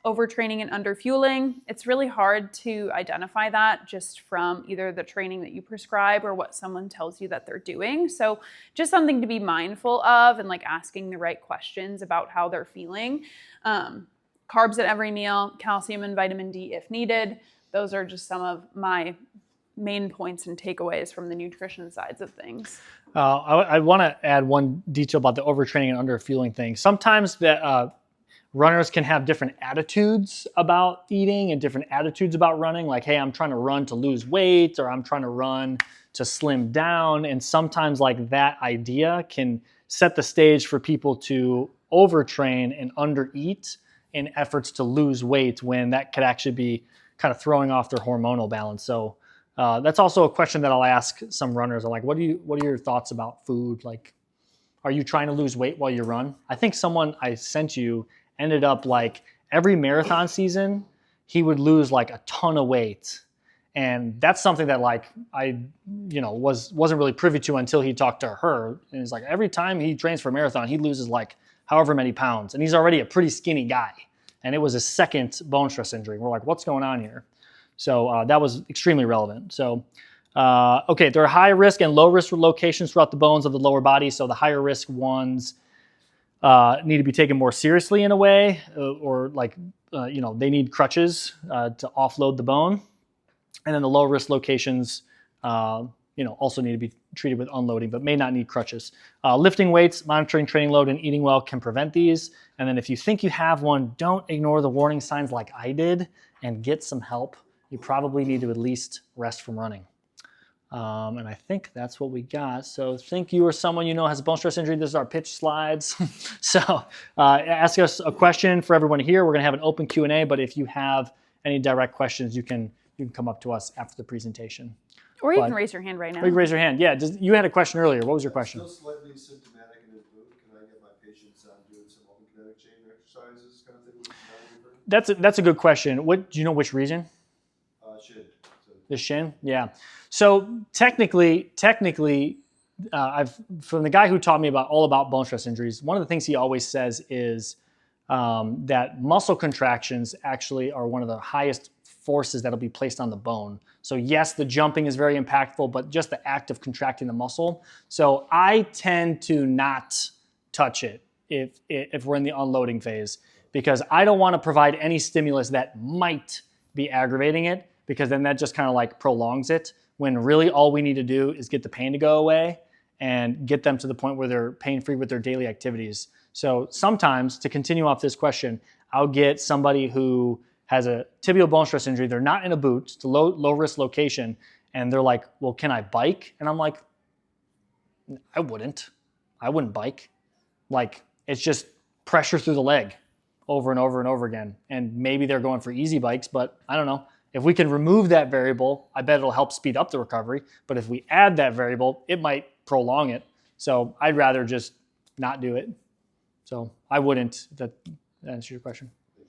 overtraining and underfueling. It's really hard to identify that just from either the training that you prescribe or what someone tells you that they're doing. So just something to be mindful of and like asking the right questions about how they're feeling. Carbs at every meal, calcium and vitamin D if needed. Those are just some of my main points and takeaways from the nutrition sides of things. I want to add one detail about the overtraining and underfueling thing. Sometimes runners can have different attitudes about eating and different attitudes about running. Like, hey, I'm trying to run to lose weight, or I'm trying to run to slim down. And sometimes like that idea can set the stage for people to overtrain and undereat in efforts to lose weight when that could actually be kind of throwing off their hormonal balance. So that's also a question that I'll ask some runners. I'm like, what are your thoughts about food? Like, are you trying to lose weight while you run? I think someone I sent you ended up like every marathon season, he would lose like a ton of weight. And that's something that like I, wasn't really privy to until he talked to her. And it's like every time he trains for a marathon, he loses like however many pounds. And he's already a pretty skinny guy. And it was his second bone stress injury. We're like, what's going on here? So that was extremely relevant. So, okay, there are high risk and low risk locations throughout the bones of the lower body. So the higher risk ones need to be taken more seriously in a way, or like, they need crutches to offload the bone. And then the low risk locations, also need to be treated with unloading, but may not need crutches. Lifting weights, monitoring training load, and eating well can prevent these. And then if you think you have one, don't ignore the warning signs like I did and get some help. You probably need to at least rest from running. And I think that's what we got. So think you or someone you know has a bone stress injury. This is our pitch slides. So ask us a question for everyone here. We're going to have an open Q&A, but if you have any direct questions, you can come up to us after the presentation. Or you can raise your hand right now. Or you can raise your hand. Yeah, you had a question earlier. What was your question? Still slightly symptomatic and in food. Can I get my patients doing some open kinetic chain exercises kind of thing? that's a good question. What do you know? Which region? Shin. The shin. Yeah. So technically, I've from the guy who taught me all about bone stress injuries. One of the things he always says is that muscle contractions actually are one of the highest forces that'll be placed on the bone. So yes, the jumping is very impactful, but just the act of contracting the muscle. So I tend to not touch it if we're in the unloading phase, because I don't want to provide any stimulus that might be aggravating it, because then that just kind of like prolongs it, when really all we need to do is get the pain to go away and get them to the point where they're pain-free with their daily activities. So sometimes, to continue off this question, I'll get somebody who has a tibial bone stress injury. They're not in a boot. It's a low risk location. And they're like, well, can I bike? And I'm like, I wouldn't bike. Like, it's just pressure through the leg over and over and over again. And maybe they're going for easy bikes, but I don't know. If we can remove that variable, I bet it'll help speed up the recovery. But if we add that variable, it might prolong it. So I'd rather just not do it. So I wouldn't. That answers your question. Do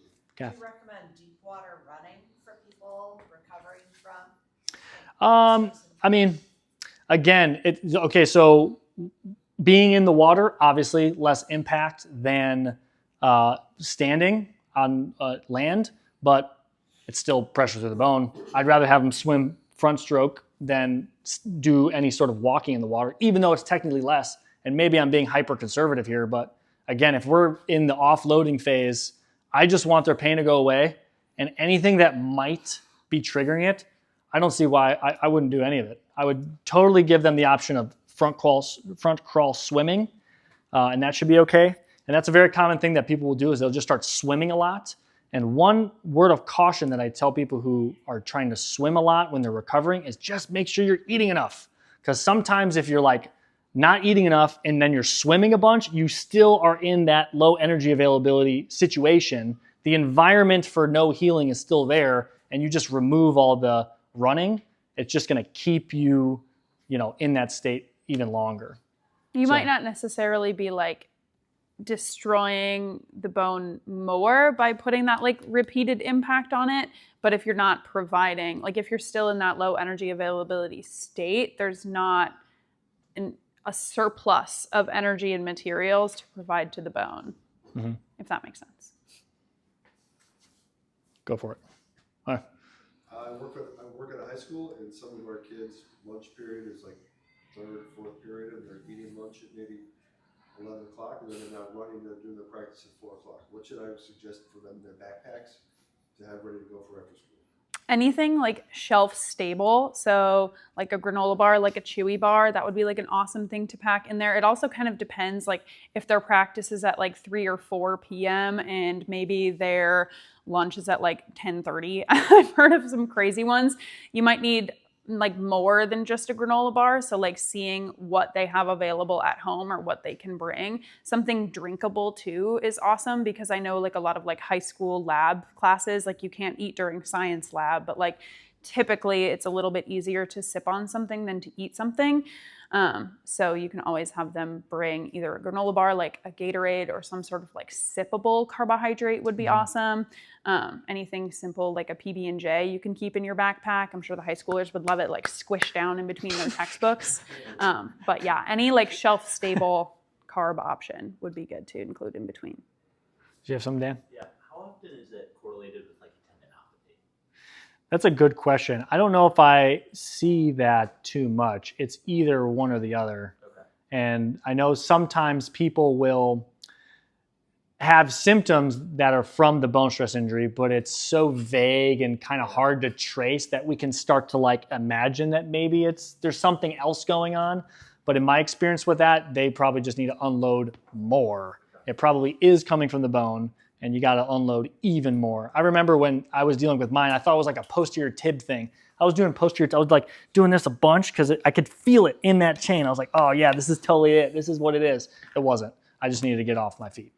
you recommend deep water running for people recovering from? I mean, again, okay. So being in the water, obviously less impact than standing on land, but it's still pressure through the bone. I'd rather have them swim front stroke than do any sort of walking in the water, even though it's technically less. And maybe I'm being hyper conservative here, but again, if we're in the offloading phase, I just want their pain to go away, and anything that might be triggering it, I don't see why I wouldn't do any of it. I would totally give them the option of front crawl swimming, and that should be okay. And that's a very common thing that people will do, is they'll just start swimming a lot. And one word of caution that I tell people who are trying to swim a lot when they're recovering is just make sure you're eating enough. Because sometimes if you're like not eating enough and then you're swimming a bunch, you still are in that low energy availability situation. The environment for no healing is still there, and you just remove all the running. It's just going to keep you, in that state even longer. You might not necessarily be like destroying the bone more by putting that like repeated impact on it. But if you're not providing, like if you're still in that low energy availability state, there's not a surplus of energy and materials to provide to the bone, if that makes sense. Go for it. All right. I work at a high school, and some of our kids' lunch period is like third, fourth period, and they're eating lunch at maybe 11 o'clock, and then they're not running, they're doing their practice at 4 o'clock. What should I suggest for them in their backpacks to have ready to go for after school? Anything like shelf stable, so like a granola bar, like a chewy bar, that would be like an awesome thing to pack in there. It also kind of depends, like if their practice is at like 3 or 4 p.m. and maybe their lunch is at like 10:30. I've heard of some crazy ones. You might need like more than just a granola bar. So like seeing what they have available at home or what they can bring. Something drinkable too is awesome, because I know like a lot of like high school lab classes, like you can't eat during science lab, but like typically it's a little bit easier to sip on something than to eat something. So you can always have them bring either a granola bar, like a Gatorade, or some sort of like sippable carbohydrate would be awesome. Anything simple like a PB&J you can keep in your backpack. I'm sure the high schoolers would love it, like squished down in between their textbooks. But yeah, any like shelf stable carb option would be good to include in between. Do you have something, Dan? Yeah. How often is it correlated with like tendinopathy? That's a good question. I don't know if I see that too much. It's either one or the other. Okay. And I know sometimes people will have symptoms that are from the bone stress injury, but it's so vague and kind of hard to trace that we can start to like imagine that maybe there's something else going on. But in my experience with that, they probably just need to unload more. It probably is coming from the bone, and you got to unload even more. I remember when I was dealing with mine, I thought it was like a posterior tib thing. I was doing I was like doing this a bunch because I could feel it in that chain. I was like, oh yeah, this is totally it. This is what it is. It wasn't. I just needed to get off my feet.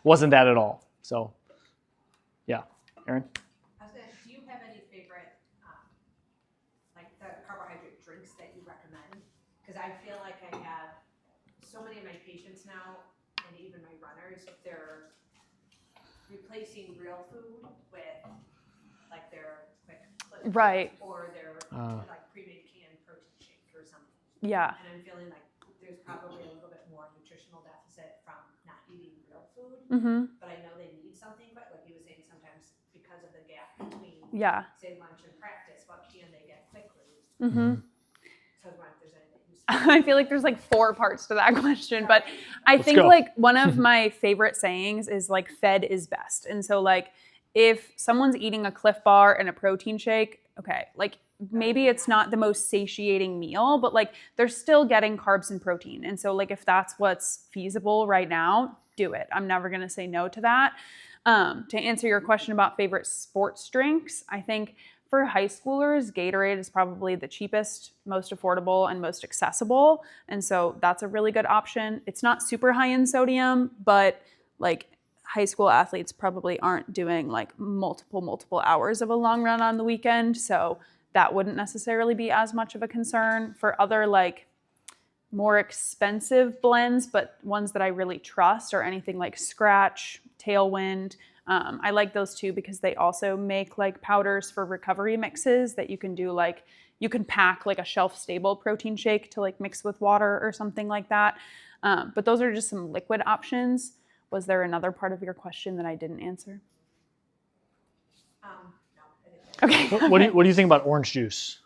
Wasn't that at all. So yeah. Aaron? Do you have any favorite, like the carbohydrate drinks that you recommend? Because I feel like I have so many of my patients now, and even my runners, they're replacing real food with like their quick clip Right. or their like pre-made canned protein shake or something. Yeah. And I'm feeling like there's probably a little bit more nutritional deficit from not eating real food. But I know they need something quick. Like he was saying, sometimes because of the gap between say lunch and practice, what can they get quickly? So I wonder if there's anything. I feel like there's like 4 parts to that question, but I think like one of my favorite sayings is like fed is best. And so like if someone's eating a Cliff Bar and a protein shake, okay, like maybe it's not the most satiating meal, but like they're still getting carbs and protein. And so like if that's what's feasible right now, do it. I'm never going to say no to that. To answer your question about favorite sports drinks, I think for high schoolers, Gatorade is probably the cheapest, most affordable, and most accessible. And so that's a really good option. It's not super high in sodium, but like high school athletes probably aren't doing like multiple hours of a long run on the weekend. So that wouldn't necessarily be as much of a concern. For other like more expensive blends, but ones that I really trust are anything like Scratch, Tailwind. I like those too because they also make like powders for recovery mixes that you can do like, you can pack like a shelf stable protein shake to like mix with water or something like that. But those are just some liquid options. Was there another part of your question that I didn't answer? No, I didn't. Okay. What do you think about orange juice?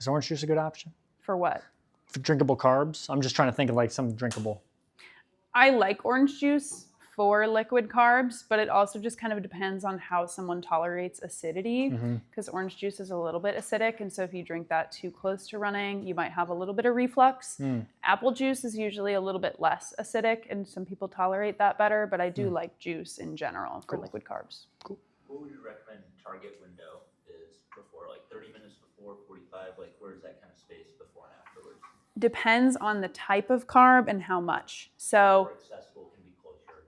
Is orange juice a good option? For what? For drinkable carbs? I'm just trying to think of like some drinkable. I like orange juice for liquid carbs, but it also just kind of depends on how someone tolerates acidity because orange juice is a little bit acidic. And so if you drink that too close to running, you might have a little bit of reflux. Apple juice is usually a little bit less acidic and some people tolerate that better, but I do like juice in general for liquid carbs. What would you recommend target window is before, like 30 minutes before, 45, like where's that kind of space before and afterwards? Depends on the type of carb and how much. So more accessible can be closer.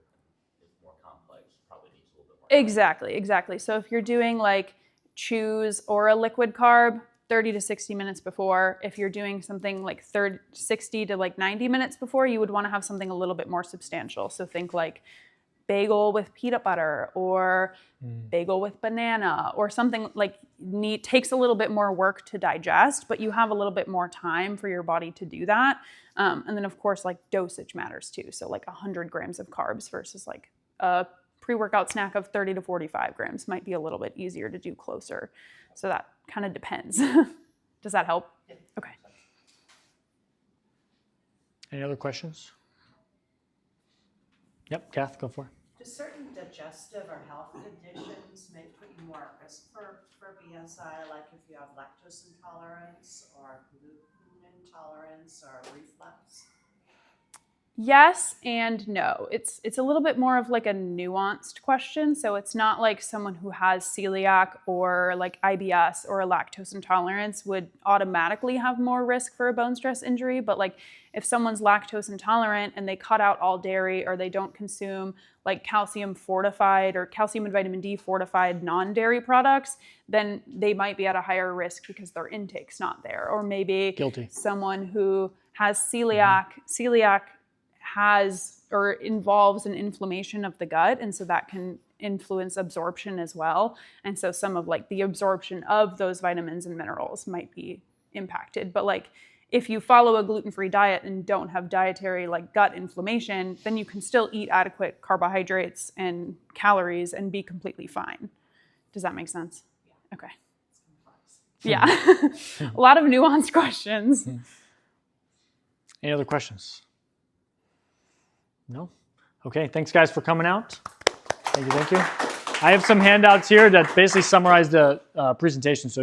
If more complex, probably needs a little bit more. Exactly. So if you're doing like chews or a liquid carb, 30 to 60 minutes before. If you're doing something like 60 to like 90 minutes before, you would want to have something a little bit more substantial. So think like bagel with peanut butter or bagel with banana or something like takes a little bit more work to digest, but you have a little bit more time for your body to do that. And then of course, like dosage matters too. So like 100 grams of carbs versus like a pre-workout snack of 30 to 45 grams might be a little bit easier to do closer. So that kind of depends. Does that help? Yeah. Okay. Any other questions? Yep, Kath, go for it. Do certain digestive or health conditions may put you more at risk for BSI, like if you have lactose intolerance or gluten intolerance or reflux? Yes and no. It's a little bit more of like a nuanced question. So it's not like someone who has celiac or like IBS or a lactose intolerance would automatically have more risk for a bone stress injury. But like if someone's lactose intolerant and they cut out all dairy or they don't consume like calcium fortified or calcium and vitamin D fortified non-dairy products, then they might be at a higher risk because their intake's not there. Or maybe someone who has celiac has or involves an inflammation of the gut, and so that can influence absorption as well. And so some of like the absorption of those vitamins and minerals might be impacted. But like if you follow a gluten-free diet and don't have dietary like gut inflammation, then you can still eat adequate carbohydrates and calories and be completely fine. Does that make sense? Yeah. Okay. Yeah. A lot of nuanced questions. Any other questions? No? Okay, thanks guys for coming out. Thank you. I have some handouts here that basically summarize the presentation, so you